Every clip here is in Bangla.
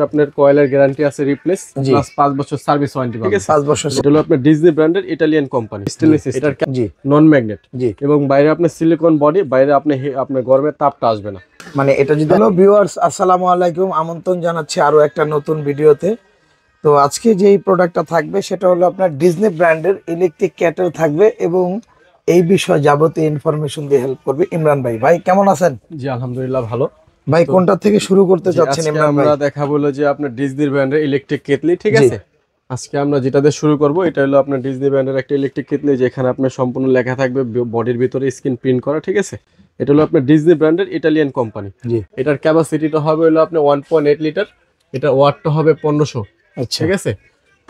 আপনার কয়েলের গ্যারান্টি আছে রিপ্লেস প্লাস 5 বছর সার্ভিস ওয়ারেন্টি পাবেন। ঠিক আছে, 5 বছর। এটা হলো আপনার ডিজনি ব্র্যান্ডের ইটালিয়ান কোম্পানি স্টেনলেস স্টিল, এটার নন ম্যাগনেট এবং বাইরে আপনার সিলিকন বডি, বাইরে আপনার গরমের তাপটা আসবে না। মানে এটা যদি হলো ভিউয়ার্স, আসসালামু আলাইকুম, আমন্ত্রণ জানাচ্ছি আরো একটা নতুন ভিডিওতে। তো আজকে যেই প্রোডাক্টটা থাকবে সেটা হলো আপনার ডিজনি ব্র্যান্ডের ইলেকট্রিক কেটেল থাকবে এবং এই বিষয়ে যাবতীয় ইনফরমেশন দিয়ে হেল্প করবে ইমরান ভাই। ভাই কেমন আছেন? জি আলহামদুলিল্লাহ ভালো। ভাই কোনটা থেকে শুরু করতে চাচ্ছেন ইমরান ভাই? আমরা দেখাবো যে আপনার ডিজনি ব্র্যান্ডের ইলেকট্রিক কেটলি। ঠিক আছে, আজকে আমরা যেটা দিয়ে শুরু করব এটা হলো আপনার ডিজনি ব্র্যান্ডের একটা ইলেকট্রিক কেটলি, যেখানে আপনার সম্পূর্ণ লেখা থাকবে বডির ভিতরে স্ক্রিন প্রিন্ট করা। ঠিক আছে, এটা হলো আপনার ডিজনি ব্র্যান্ডের ইটালিয়ান কোম্পানি। এটার ক্যাপাসিটিটা হবে হলো আপনার 1.8 লিটার, এটা ওয়াটটা হবে 1500। আচ্ছা, ঠিক আছে,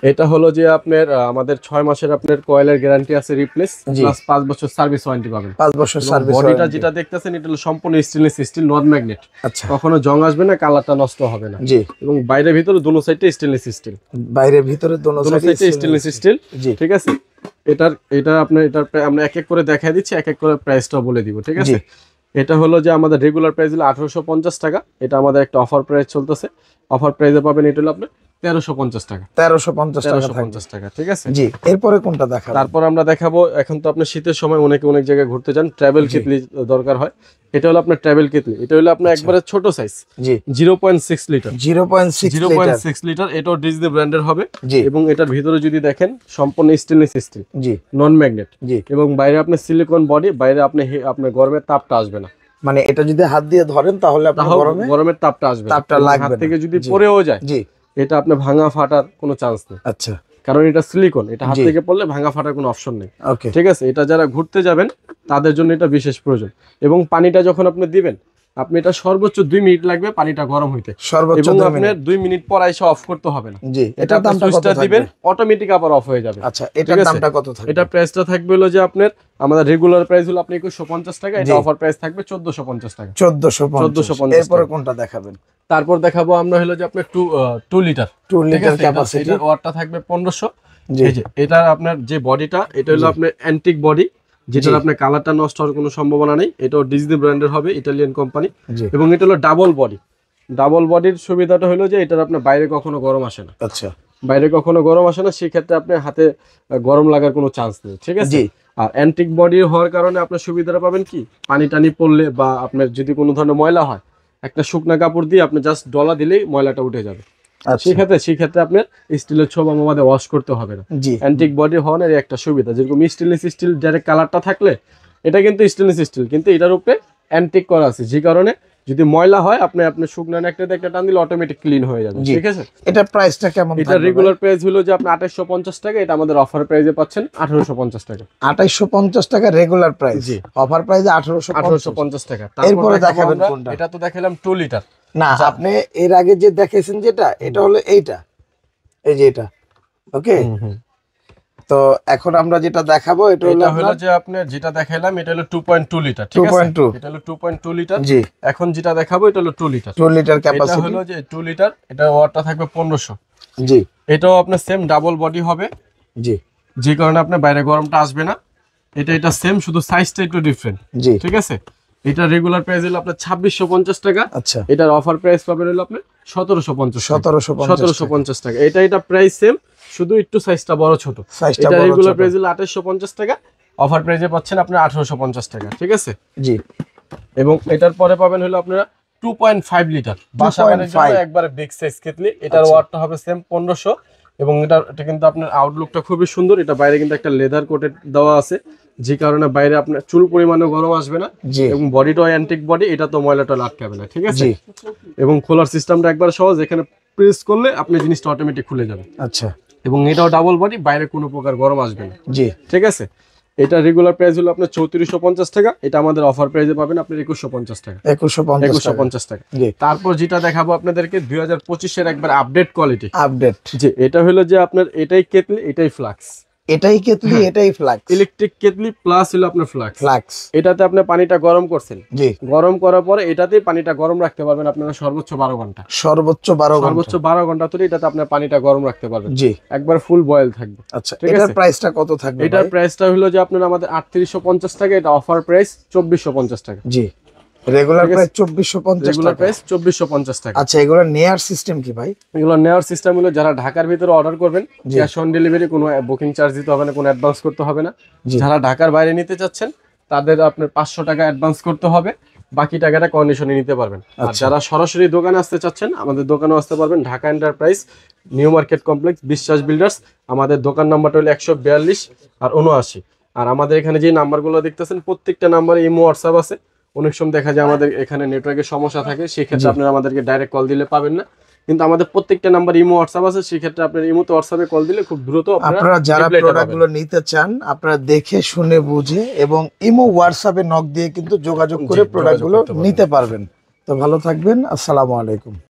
এটা হলো যে আপনার আমাদের 6 মাসের আপনার কয়েলের গ্যারান্টি আছে রিপ্লেস প্লাস 5 বছর সার্ভিস ওয়ারেন্টি পাবেন। 5 বছর সার্ভিস। বডিটা যেটা দেখতেছেন এটা হলো সম্পূর্ণ স্টেনলেস স্টিল, নন ম্যাগনেট। আচ্ছা, কখনো জং আসবে না, কালারটা নষ্ট হবে না। জি, এবং বাইরে ভিতরে দুনো সাইডে স্টেনলেস স্টিল, বাইরে ভিতরে দুনো সাইডে স্টেনলেস স্টিল। জি, ঠিক আছে, এটা আমরা এক এক করে দেখাই দিচ্ছি, এক এক করে প্রাইসটাও বলে দিব। ঠিক আছে, এটা হলো যে আমাদের রেগুলার প্রাইস হলো 1850 টাকা। এটা আমাদের একটা অফার প্রাইস চলতেছে, অফার প্রাইসে পাবেন এটা হলো আপনার 1350 টাকা। 1350 টাকা। ঠিক আছে, জি। এরপরে কোনটা দেখাবো? তারপর আমরা দেখাবো, এখন তো আপনার শীতের সময় অনেক জায়গায় ঘুরতে যান, ট্রাভেল কেটলি দরকার হয়। এটা হলো আপনার ট্রাভেল কেটলি, এটা হলো আপনার একবারে ছোট সাইজ, জি, 0.6 লিটার। 0.6 লিটার, এটাও ডিজনি ব্র্যান্ডের হবে। জি, এবং এটার ভিতরে যদি দেখেন সম্পূর্ণ স্টেনলেস স্টিল, জি, নন ম্যাগনেট, জি, এবং বাইরে আপনার সিলিকন বডি, বাইরে আপনার গরমের তাপটা আসবে না। মানে এটা যদি হাত দিয়ে ধরেন তাহলে আপনার গরমের তাপটা আসবে না, তাপটা লাগবে হাত না। থেকে যদি পড়েও যায়, জি, এটা আপনার ভাঙা ফাটার কোনো চান্স নেই। আচ্ছা, কারণ এটা সিলিকন, এটা হাত থেকে পড়লে ভাঙা ফাটার কোনো অপশন নেই। ওকে, ঠিক আছে, এটা যারা ঘুরতে যাবেন তাদের জন্য এটা বিশেষ প্রয়োজন। এবং পানিটা যখন আপনি দিবেন, আপনি এটা সর্বোচ্চ 2 মিনিট লাগবে পানিটা গরম হইতে, সর্বোচ্চ এবং আপনার 2 মিনিট পর আইসা অফ করতে হবে না। জি, এটার দামটা কত থাকবে? দিবেন অটোমেটিক আবার অফ হয়ে যাবে। আচ্ছা, এটার দামটা কত থাকবে? এটা প্রাইসটা থাকবে হলো যে আপনার আমাদের রেগুলার প্রাইস হলো আপনি 2150 টাকা, এটা অফার প্রাইস থাকবে 1450 টাকা। 1450। এরপরে কোনটা দেখাবেন? তারপর দেখাবো আমরা হলো যে আপনার 2 লিটার ক্যাপাসিটি, এটার ওয়াটটা থাকবে 1500। এই যে এটা আপনার যে বডিটা, এটা হলো আপনার অ্যান্টিক বডি, যেটার আপনার কালারটা নষ্ট হওয়ার কোনো সম্ভাবনা নেই। এটাও ডিজনি ব্র্যান্ডের হবে, ইটালিয়ান কোম্পানি। এবং এটা হলো ডাবল বডি। ডাবল বডির সুবিধাটা হলো যে এটার আপনার বাইরে কখনো গরম আসে না। আচ্ছা, বাইরে কখনো গরম আসে না, সেক্ষেত্রে আপনার হাতে গরম লাগার কোনো চান্স নেই। ঠিক আছে, আর অ্যান্টিক বডি হওয়ার কারণে আপনার সুবিধাটা পাবেন কি, পানি টানি পড়লে বা আপনার যদি কোনো ধরনের ময়লা হয়, একটা শুকনা কাপড় দিয়ে আপনি জাস্ট ডলা দিলেই ময়লাটা উঠে যাবে। সেক্ষেত্রে আপনার স্টিলের ছোপ আমাদের ওয়াশ করতে হবে না। অ্যান্টিক বডি হওয়ার একটা সুবিধা, যেরকম স্টেনলেস স্টিল ডাইরেক্ট কালারটা থাকলে, এটা কিন্তু স্টেনলেস স্টিল, কিন্তু এটার উপরে অ্যান্টিক করা আছে, যে কারণে যদি ময়লা হয় আপনি শুকনা একটা টান দিলে অটোমেটিক ক্লিন হয়ে যাবে। ঠিক আছে, এটা প্রাইসটা কেমন? এটা রেগুলার প্রাইস হলো যে আপনি 2850 টাকা, এটা আমাদের অফার প্রাইসে পাচ্ছেন 1850 টাকা। 2850 টাকা রেগুলার প্রাইস, অফার প্রাইসে 1850 টাকা। এরপরে দেখাবেন কোনটা? এটা তো দেখালাম 2 লিটার। না, আপনি এর আগে যে দেখাইছেন যেটা, এটা হলো এইটা, এই যে এটা। ওকে, তো এখন আমরা যেটা দেখাবো এটা হলো যে আপনার যেটা দেখাইলাম এটা হলো 2.2 লিটার। ঠিক আছে, এটা হলো 2.2 লিটার। জি, এখন যেটা দেখাবো এটা হলো 2 লিটার। 2 লিটার ক্যাপাসিটি, এটা হলো যে 2 লিটার, এটা ওয়াটটা থাকবে 1500। জি, এটাও আপনার সেম ডাবল বডি হবে, জি, যে কারণে আপনার বাইরে গরমটা আসবে না। এটা সেম, শুধু সাইজটা একটু ডিফারেন্ট। জি, ঠিক আছে, এটা রেগুলার প্রাইস হলো আপনার 2650 টাকা। আচ্ছা, এটার অফার প্রাইস পাবেন হলো আপনার 1750 টাকা। এটা প্রাইস সেম, শুধু একটু সাইজটা বড় ছোট। এটা রেগুলার প্রাইস হলো 2850 টাকা, অফার প্রাইসে পাচ্ছেন আপনি 1850 টাকা। ঠিক আছে, জি। এবং এটার পরে পাবেন হলো আপনারা 2.5 লিটার বাসাবাড়ির জন্য একবারে বিগ সাইজ কেটলি। এটার ওয়াটটা হবে সেম 1500। এবং এটা কিন্তু আপনার আউটলুকটা খুবই সুন্দর। এটা বাইরে কিন্তু একটা লেদার কোটেড দেওয়া আছে, যে কারণে বাইরে আপনার চুল পরিমাণে গরম আসবে না। এবং বডিটাও অ্যান্টিক বডি, এটা তো ময়লাটা আটকাবে না। ঠিক আছে, এবং খোলার সিস্টেমটা একবার সহজ, এখানে প্রেস করলে আপনি জিনিসটা অটোমেটিক খুলে যাবে। আচ্ছা, এবং এটাও ডাবল বডি, বাইরে কোনো প্রকার গরম আসবে না। জি, ঠিক আছে, এটা রেগুলার প্রাইস হলো আপনার 3450 টাকা, এটা আমাদের অফার প্রাইসে পাবেন আপনি 2150 টাকা। 2150 টাকা। তারপর যেটা দেখাবো আপনাদেরকে 2025 এর একবার আপডেট কোয়ালিটি। যে এটা হলো যে আপনার এটাই কেটলি, এটাই ফ্লাক্স। এটাই কেটলি, এটাই ফ্লাক্স, ইলেকট্রিক কেটলি প্লাস হলো আপনার ফ্লাক্স। এটাতে আপনি পানিটা গরম করছেন, জি, গরম করার পরে এটাতেই পানিটা গরম রাখতে পারবেন আপনারা সর্বোচ্চ 12 ঘন্টা। সর্বোচ্চ 12 ঘন্টা ধরে এটাতে আপনি পানিটা গরম রাখতে পারবেন। জি, একবার ফুল বয়েল থাকবে। আচ্ছা, এটার প্রাইসটা কত থাকবে? এটার প্রাইসটা হলো যে আপনার আমাদের 3850 টাকা, এটা অফার প্রাইস 2450 টাকা। জি, রেগুলার প্রাইস 2450 রেগুলার টাকা। প্রাইস 2450 টাকা। আচ্ছা, এগুলো নেয়ার সিস্টেম কি ভাই? এগুলো নেওয়ার সিস্টেম হলো যারা ঢাকার ভিতরে অর্ডার করবেন, ক্যাশ অন ডেলিভারি, কোনো বুকিং চার্জ দিতে হবে না, কোনো অ্যাডভান্স করতে হবে না। যারা ঢাকার বাইরে নিতে চাচ্ছেন তাদের আপনার 500 টাকা অ্যাডভান্স করতে হবে, বাকি টাকাটা কন্ডিশনে নিতে পারবেন। আর যারা সরাসরি দোকানে আসতে চাচ্ছেন আমাদের দোকানেও আসতে পারবেন, Dhaka enterprise, new market complex, বিশ্বাস বিল্ডার্স। আমাদের দোকান নাম্বারটা হলো 142 আর 79। আর আমাদের এখানে যে নাম্বারগুলো দেখতেছেন প্রত্যেকটা নাম্বারে ইমো হোয়াটসঅ্যাপ আছে। অনেক সময় দেখা যায় আমাদের এখানে নেটওয়ার্কের সমস্যা থাকে, সেক্ষেত্রে আপনারা আমাদেরকে ডাইরেক্ট কল দিলে পাবেন না, কিন্তু আমাদের প্রত্যেকটা নাম্বার ইমো হোয়াটসঅ্যাপ আছে, সেক্ষেত্রে আপনার ইমোতে হোয়াটসঅ্যাপে কল দিলে খুব দ্রুত আপনারা যারা প্রোডাক্টগুলো নিতে চান আপনারা দেখে শুনে বুঝে এবং ইমো হোয়াটসঅ্যাপে নক দিয়ে কিন্তু যোগাযোগ করে প্রোডাক্টগুলো নিতে পারবেন। তো ভালো থাকবেন, আসসালামু আলাইকুম।